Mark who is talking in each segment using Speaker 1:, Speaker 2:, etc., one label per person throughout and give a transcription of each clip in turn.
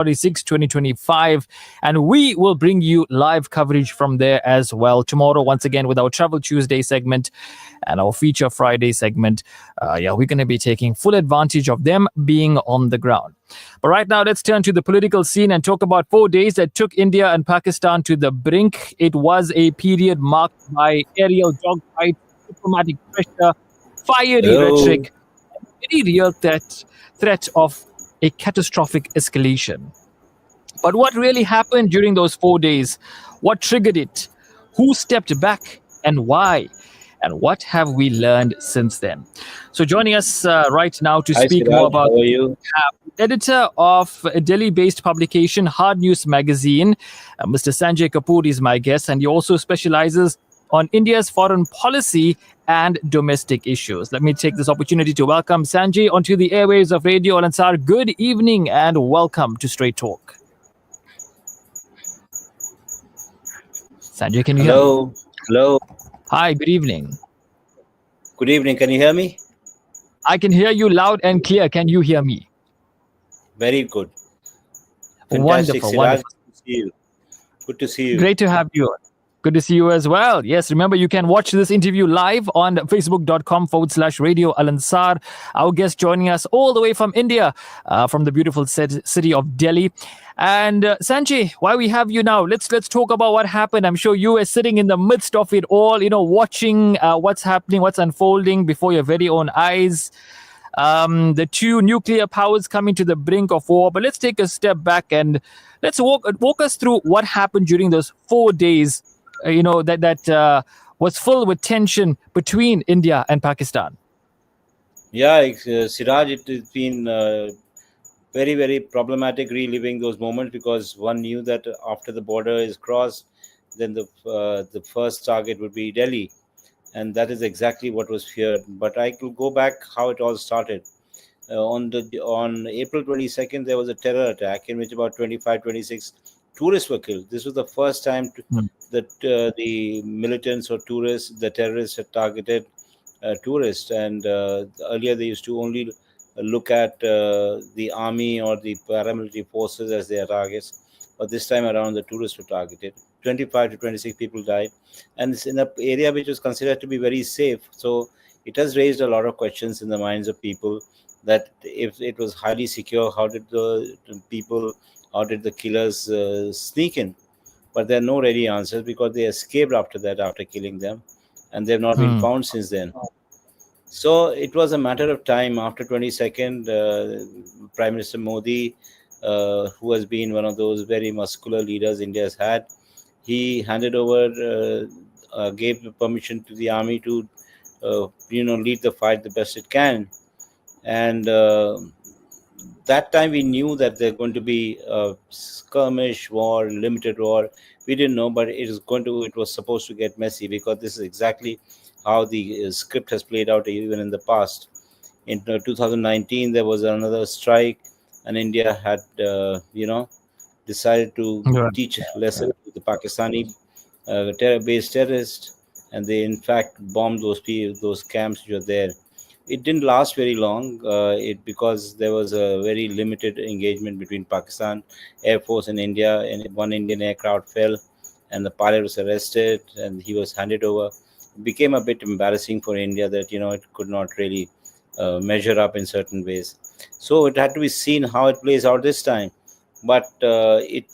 Speaker 1: 46, 2025. And we will bring you live coverage from there as well tomorrow, once again, with our Travel Tuesday segment and our Feature Friday segment. We're going to be taking full advantage of them being on the ground. But right now, let's turn to the political scene and talk about 4 days that took India and Pakistan to the brink. It was a period marked by aerial dogfights, diplomatic pressure, fiery
Speaker 2: Hello.
Speaker 1: rhetoric, and very real threat of a catastrophic escalation. But what really happened during those 4 days? What triggered it? Who stepped back and why? And what have we learned since then? So, joining us right now to
Speaker 2: Hi,
Speaker 1: speak more
Speaker 2: Siraj.
Speaker 1: about
Speaker 2: How are you?
Speaker 1: editor of a Delhi-based publication, Hardnews magazine, Mr. Sanjay Kapoor is my guest, and he also specializes on India's foreign policy and domestic issues. Let me take this opportunity to welcome Sanjay onto the airwaves of Radio Al Ansar. Good evening and welcome to Straight Talk. Sanjay, can you hear me?
Speaker 2: Hello. Hello.
Speaker 1: Hi, good evening.
Speaker 2: Good evening. Can you hear me?
Speaker 1: I can hear you loud and clear. Can you hear me?
Speaker 2: Very good. Fantastic,
Speaker 1: Wonderful,
Speaker 2: Siraj.
Speaker 1: wonderful.
Speaker 2: Good to see you. Good to see you.
Speaker 1: Great to have you. Good to see you as well. Yes, remember you can watch this interview live on facebook.com/Radio Al Ansar. Our guest joining us all the way from India, from the beautiful city of Delhi. And Sanjay, while we have you now, let's talk about what happened. I'm sure you were sitting in the midst of it all, watching what's happening, what's unfolding before your very own eyes. The two nuclear powers coming to the brink of war. But let's take a step back and let's walk us through what happened during those 4 days. That was filled with tension between India and Pakistan.
Speaker 2: Yeah, Siraj, it has been very, very problematic reliving those moments because one knew that after the border is crossed, then the first target would be Delhi. And that is exactly what was feared. But I could go back how it all started. On April 22nd, there was a terror attack in which about 25, 26 tourists were killed. This was the first time that the militants or tourists, the terrorists had targeted tourists. And earlier they used to only look at the army or the paramilitary forces as their targets. But this time around, the tourists were targeted. 25 to 26 people died. And it's in an area which was considered to be very safe. So it has raised a lot of questions in the minds of people that if it was highly secure, how did the killers sneak in? But there are no ready answers because they escaped after that, after killing them, and they've not been found since then. So it was a matter of time. After 22nd, Prime Minister Modi, who has been one of those very muscular leaders India has had, he handed over, gave permission to the army to, lead the fight the best it can. And that time we knew that there's going to be a skirmish war, limited war. We didn't know, but it was supposed to get messy because this is exactly how the script has played out even in the past. In 2019, there was another strike, and India had, decided to teach a lesson to the Pakistani terror-based terrorists, and they in fact bombed those camps which were there. It didn't last very long, because there was a very limited engagement between Pakistan Air Force and India, and one Indian aircraft fell, and the pilot was arrested, and he was handed over. It became a bit embarrassing for India that it could not really measure up in certain ways. So it had to be seen how it plays out this time. But it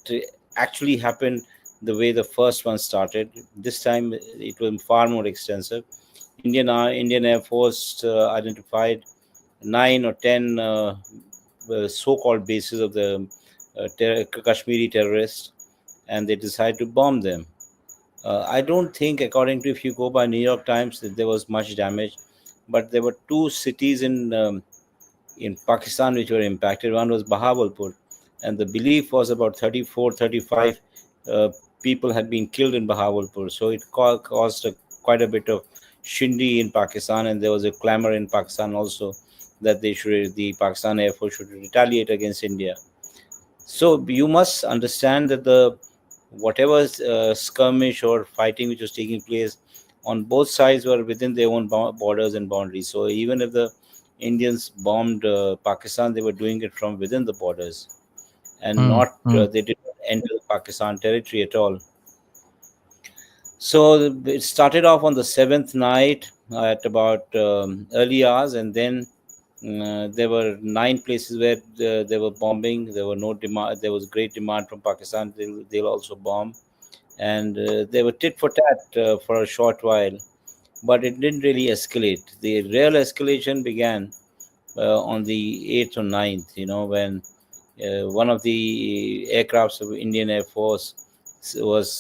Speaker 2: actually happened the way the first one started. This time it was far more extensive. Indian Air Force identified 9 or 10 so-called bases of the Kashmiri terrorists, and they decided to bomb them. I don't think, according to if you go by New York Times, that there was much damage, but there were two cities in Pakistan which were impacted. One was Bahawalpur, and the belief was about 34, 35 people had been killed in Bahawalpur. So it caused quite a bit of shindy in Pakistan, and there was a clamor in Pakistan also that the Pakistan Air Force should retaliate against India. So you must understand that whatever skirmish or fighting which was taking place on both sides were within their own borders and boundaries. So even if the Indians bombed Pakistan, they were doing it from within the borders. and not they did not enter the Pakistan territory at all. So it started off on the seventh night at about early hours, and then there were 9 places where they were bombing. There were no demand. There was great demand from Pakistan. They'll also bomb, and they were tit for tat for a short while, but it didn't really escalate. The real escalation began on the 8th or ninth. When one of the aircrafts of Indian Air Force was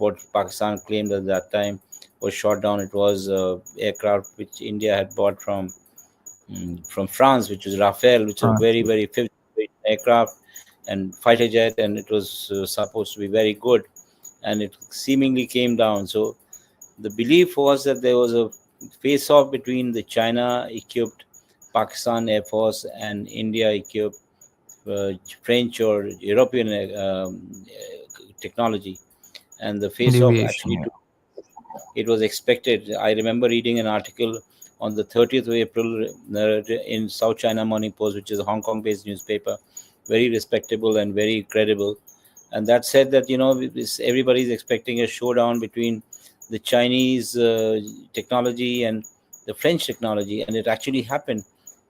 Speaker 2: what Pakistan claimed at that time was shot down. It was aircraft which India had bought from France, which was Rafale, which is a very, very fifth generation aircraft and fighter jet, and it was supposed to be very good, and it seemingly came down. So the belief was that there was a face-off between the China-equipped Pakistan Air Force and India-equipped French or European technology, and the face-off
Speaker 1: Deviation.
Speaker 2: actually took. It was expected. I remember reading an article on the 30th of April in South China Morning Post, which is a Hong Kong-based newspaper, very respectable and very credible, and that said that everybody's expecting a showdown between the Chinese technology and the French technology, and it actually happened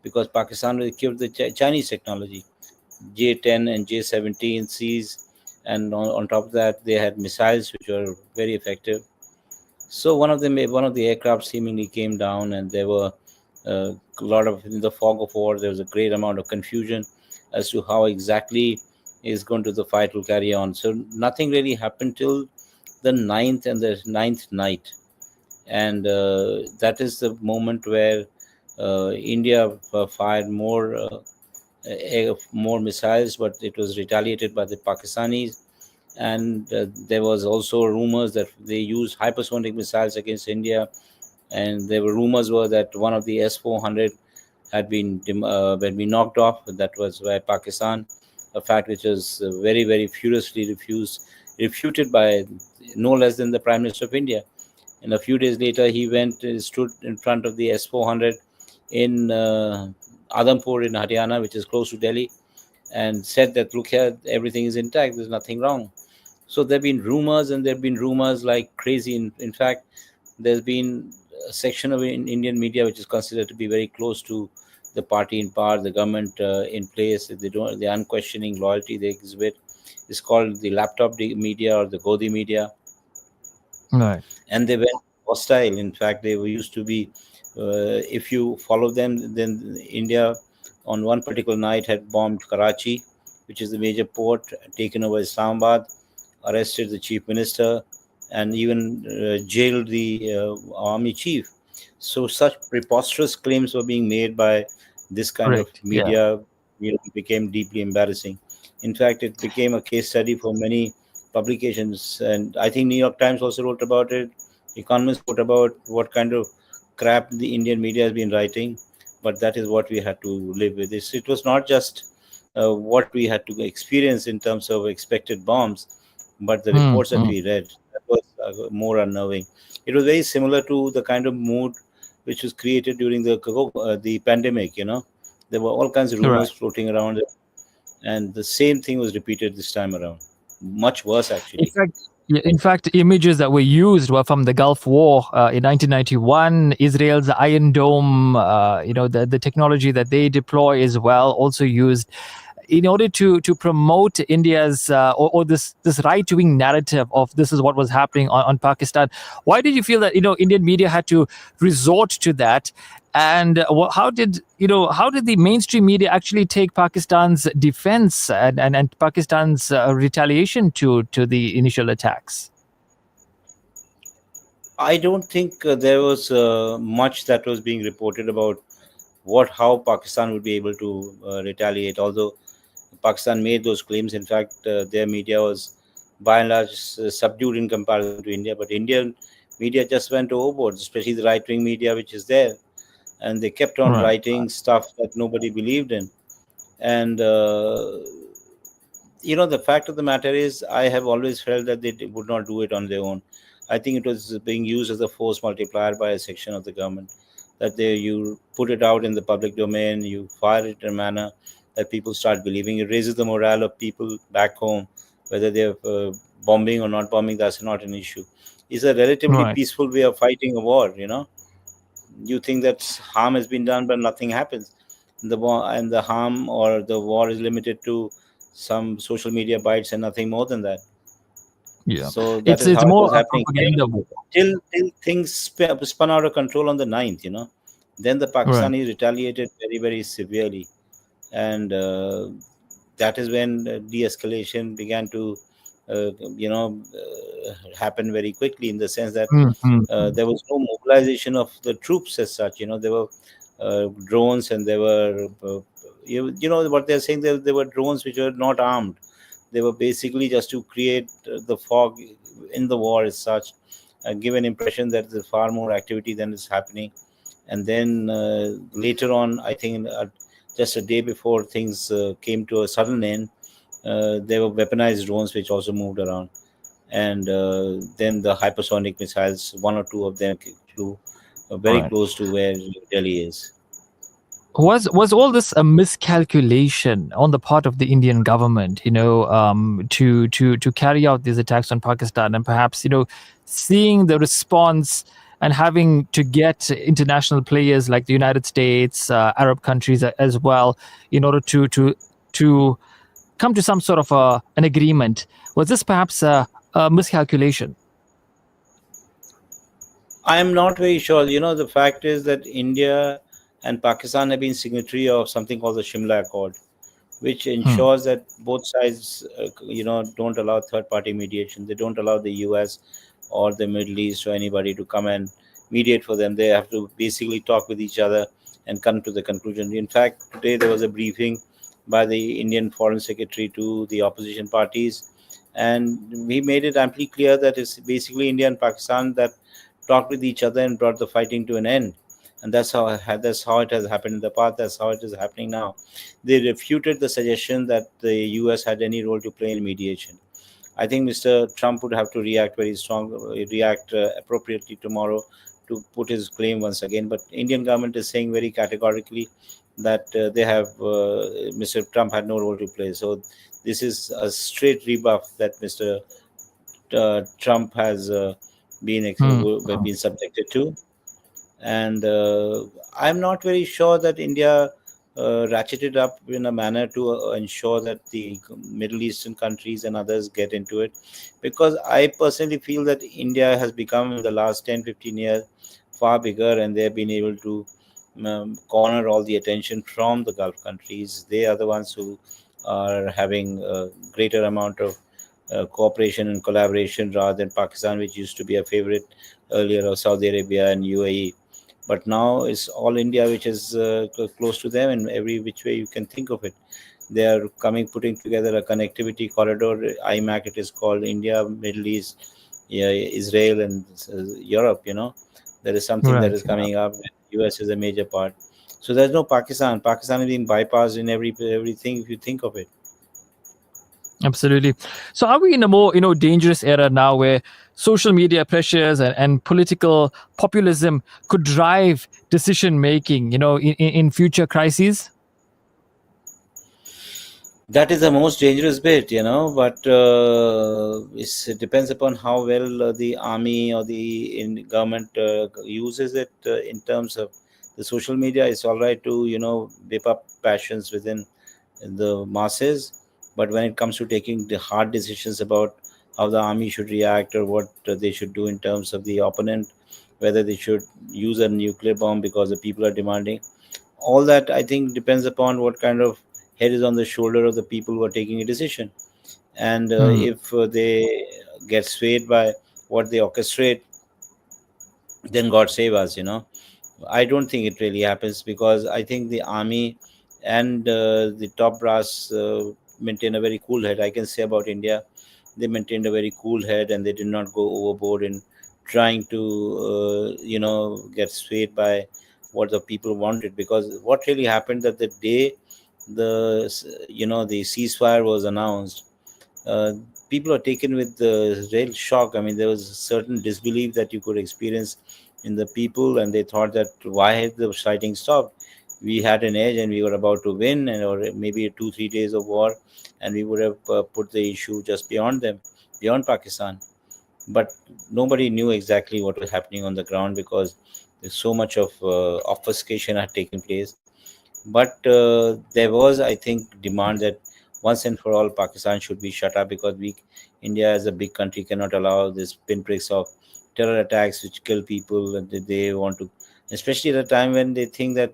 Speaker 2: because Pakistan killed the Chinese technology, J-10 and J-17Cs, and on top of that, they had missiles which were very effective. So one of the aircraft seemingly came down, and there were a lot of in the fog of war. There was a great amount of confusion as to how exactly is going to the fight will carry on. So nothing really happened till the ninth night, and that is the moment where India fired more missiles, but it was retaliated by the Pakistanis. And there was also rumors that they used hypersonic missiles against India, and there were rumors were that one of the S-400 had been knocked off. That was by Pakistan, a fact which was very, very furiously refuted by no less than the Prime Minister of India. And a few days later, he stood in front of the S-400 in Adhampur in Haryana, which is close to Delhi, and said that, look here, everything is intact, there's nothing wrong. So there have been rumors, and there have been rumors like crazy. In fact, there's been a section of Indian media which is considered to be very close to the party in power, the government in place. The unquestioning loyalty they exhibit is called the laptop media or the Godi media,
Speaker 1: Right.
Speaker 2: and they went hostile. In fact, they were used to be. If you follow them, then India on one particular night had bombed Karachi, which is the major port, taken over Islamabad, arrested the chief minister, and even jailed the army chief. So such preposterous claims were being made by this kind of
Speaker 1: Correct. Yeah.
Speaker 2: media. Became deeply embarrassing. In fact, it became a case study for many publications, and I think New York Times also wrote about it. Economists wrote about what kind of crap the Indian media has been writing, but that is what we had to live with. It was not just what we had to experience in terms of expected bombs, but the
Speaker 1: Hmm.
Speaker 2: reports that we read that was more unnerving. It was very similar to the kind of mood which was created during the pandemic. There were all kinds of
Speaker 1: Right.
Speaker 2: rumors floating around, and the same thing was repeated this time around. Much worse,
Speaker 1: In
Speaker 2: actually.
Speaker 1: fact, yeah, in fact, images that were used were from the Gulf War in 1991. Israel's Iron Dome, the technology that they deploy as well, also used in order to promote India's or this right wing narrative of this is what was happening on Pakistan. Why did you feel that Indian media had to resort to that? And how did the mainstream media actually take Pakistan's defense and Pakistan's retaliation to the initial attacks?
Speaker 2: I don't think there was much that was being reported about how Pakistan would be able to retaliate. Although Pakistan made those claims, in fact, their media was by and large subdued in comparison to India. But Indian media just went overboard, especially the right wing media, which is there, and they kept on
Speaker 1: Right.
Speaker 2: writing stuff that nobody believed in. And the fact of the matter is, I have always felt that they would not do it on their own. I think it was being used as a force multiplier by a section of the government, that you put it out in the public domain, you fire it in a manner that people start believing. It raises the morale of people back home, whether they're bombing or not bombing. That's not an issue. It's a relatively
Speaker 1: Right.
Speaker 2: peaceful way of fighting a war. You think that harm has been done, but nothing happens. The war and the harm or the war is limited to some social media bites and nothing more than that.
Speaker 1: Yeah.
Speaker 2: So that
Speaker 1: It's
Speaker 2: is
Speaker 1: it's
Speaker 2: how it was
Speaker 1: more a
Speaker 2: happening
Speaker 1: propaganda war.
Speaker 2: till things spun out of control on the 9th. Then the
Speaker 1: Right.
Speaker 2: Pakistanis retaliated very, very severely. And that is when de-escalation began to happen very quickly, in the sense that
Speaker 1: Mm-hmm.
Speaker 2: there was no mobilization of the troops as such. There were drones, and there were you know what they're saying, there were drones which were not armed. They were basically just to create the fog in the war as such, give an impression that there's far more activity than is happening. And then later on, I think just a day before things came to a sudden end, there were weaponized drones which also moved around. And then the hypersonic missiles, one or two of them flew very
Speaker 1: Right.
Speaker 2: close to where Delhi is.
Speaker 1: Was all this a miscalculation on the part of the Indian government, to carry out these attacks on Pakistan, and perhaps, seeing the response and having to get international players like the United States, Arab countries as well, in order to come to some sort of an agreement? Was this perhaps a miscalculation?
Speaker 2: I am not very sure. The fact is that India and Pakistan have been signatory of something called the Shimla Accord, which
Speaker 1: Hmm.
Speaker 2: ensures that both sides, don't allow third-party mediation. They don't allow the U.S. or the Middle East or anybody to come and mediate for them. They have to basically talk with each other and come to the conclusion. In fact, today there was a briefing by the Indian Foreign Secretary to the opposition parties, and he made it amply clear that it's basically India and Pakistan that talked with each other and brought the fighting to an end. And that's how it has happened in the past. That's how it is happening now. They refuted the suggestion that the US had any role to play in mediation. I think Mr. Trump would have to react very strong, react appropriately tomorrow to put his claim once again. But Indian government is saying very categorically that Mr. Trump had no role to play. So this is a straight rebuff that Mr. Trump has
Speaker 1: Hmm.
Speaker 2: been subjected to. And I'm not very sure that India ratcheted up in a manner to ensure that the Middle Eastern countries and others get into it, because I personally feel that India has become in the last 10, 15 years far bigger, and they've been able to corner all the attention from the Gulf countries. They are the ones who are having a greater amount of cooperation and collaboration, rather than Pakistan, which used to be a favorite earlier, of Saudi Arabia and UAE. But now it's all India, which is close to them in every which way you can think of it. They are putting together a connectivity corridor, IMAC it is called, India, Middle East, yeah, Israel, and Europe. There is something that
Speaker 1: Right.
Speaker 2: is coming up. US is a major part. So there's no Pakistan. Pakistan is being bypassed in everything if you think of it.
Speaker 1: Absolutely. So, are we in a more dangerous era now where social media pressures and political populism could drive decision making? In future crises.
Speaker 2: That is the most dangerous bit, but it depends upon how well the army or the government uses it in terms of the social media. It's all right to, whip up passions within the masses, but when it comes to taking the hard decisions about how the army should react, or what they should do in terms of the opponent, whether they should use a nuclear bomb because the people are demanding, all that I think depends upon what kind of head is on the shoulder of the people who are taking a decision. And
Speaker 1: Hmm.
Speaker 2: if they get swayed by what they orchestrate, then God save us. I don't think it really happens, because I think the army and the top brass maintain a very cool head. I can say about India, they maintained a very cool head, and they did not go overboard in trying to, get swayed by what the people wanted. Because what really happened, that the day the ceasefire was announced, uh, people are taken with the real shock. I mean, there was a certain disbelief that you could experience in the people, and they thought that why had the fighting stopped? we had an edge and we were about to win, and or maybe 2 3 days of war, and we would have put the issue just beyond them, beyond Pakistan. But nobody knew exactly what was happening on the ground because there's so much of obfuscation had taken place. But there was, I think, demand that once and for all Pakistan should be shut up, because India as a big country cannot allow this pinpricks of terror attacks which kill people, and they want to, especially at a time when they think that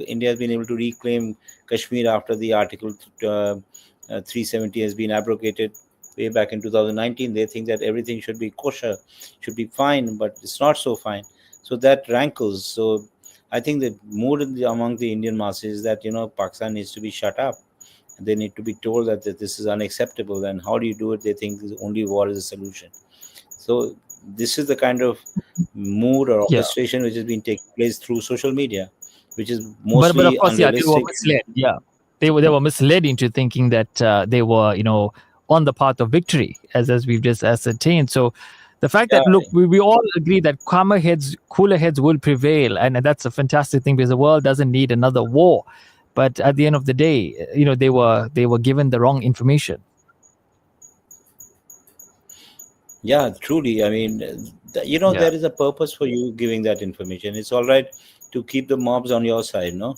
Speaker 2: India has been able to reclaim Kashmir after the Article 370 has been abrogated way back in 2019. They think that everything should be kosher, should be fine, but it's not so fine. So that rankles. So I think the mood among the Indian masses is that Pakistan needs to be shut up. They need to be told that this is unacceptable. And how do you do it? They think only war is a solution. So this is the kind of mood or
Speaker 1: Yeah.
Speaker 2: orchestration which has been taking place through social media, which is
Speaker 1: But of
Speaker 2: mostly
Speaker 1: course, yeah, they were
Speaker 2: unrealistic.
Speaker 1: misled. Yeah, they were misled into thinking that they were on the path of victory, as we've just ascertained. So the fact
Speaker 2: Yeah,
Speaker 1: that, look, we all agree that calmer heads, cooler heads will prevail, and that's a fantastic thing because the world doesn't need another war. But at the end of the day, they were given the wrong information.
Speaker 2: yeah, truly. I mean,
Speaker 1: Yeah,
Speaker 2: there is a purpose for you giving that information. It's all right to keep the mobs on your side, no?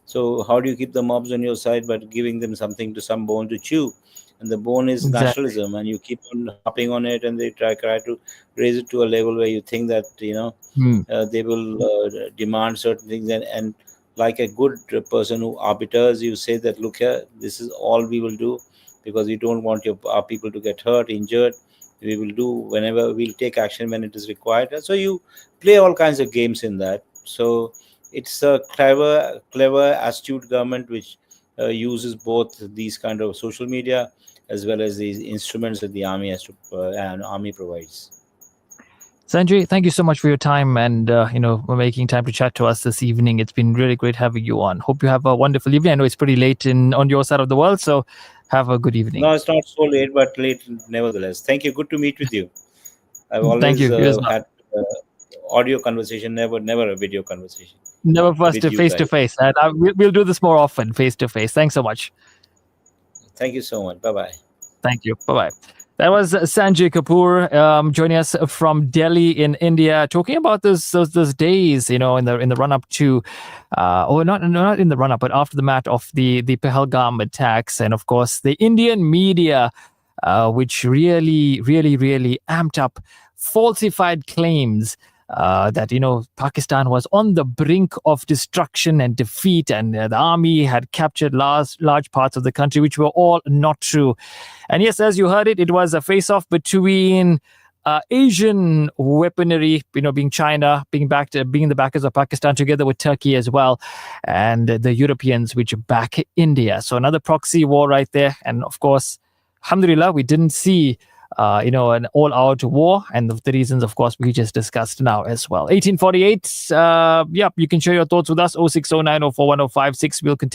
Speaker 2: So how do you keep the mobs on your side? But giving them something, to some bone to chew, and the bone is
Speaker 1: exactly.
Speaker 2: nationalism, and you keep on harping on it, and they try to raise it to a level where you think that
Speaker 1: Hmm.
Speaker 2: they will demand certain things, and like a good person who arbiters, you say that, look here, this is all we will do, because we don't want our people to get hurt, injured. We will do whenever, we'll take action when it is required. And so you play all kinds of games in that. So it's a clever, astute government which uses both these kind of social media as well as these instruments that the army has to and army provides.
Speaker 1: Sanjay, thank you so much for your time and making time to chat to us this evening. It's been really great having you on. Hope you have a wonderful evening. I know it's pretty late in on your side of the world, so have a good evening.
Speaker 2: No, it's not so late, but late nevertheless. Thank you. Good to meet with you. I've
Speaker 1: Thank
Speaker 2: always
Speaker 1: you. You as well.
Speaker 2: had audio conversation, never a video conversation
Speaker 1: Never first
Speaker 2: with
Speaker 1: to
Speaker 2: you
Speaker 1: face to
Speaker 2: guys.
Speaker 1: face, and we'll do this more often, face to face. Thanks so much.
Speaker 2: Thank you so much. Bye bye.
Speaker 1: Thank you. Bye bye. That was Sanjay Kapoor joining us from Delhi in India, talking about those days, in the run up to, or not in the run up, but after the mat of the Pahalgam attacks, and of course the Indian media, which really amped up falsified claims that Pakistan was on the brink of destruction and defeat, and the army had captured large parts of the country, which were all not true. And yes, as you heard it, it was a face-off between Asian weaponry, being China, being the backers of Pakistan, together with Turkey as well, and the Europeans, which back India. So another proxy war right there. And of course, alhamdulillah, we didn't see an all-out war, and the reasons, of course, we just discussed now as well. 1848. Yeah, you can share your thoughts with us. 0609041056. We'll continue.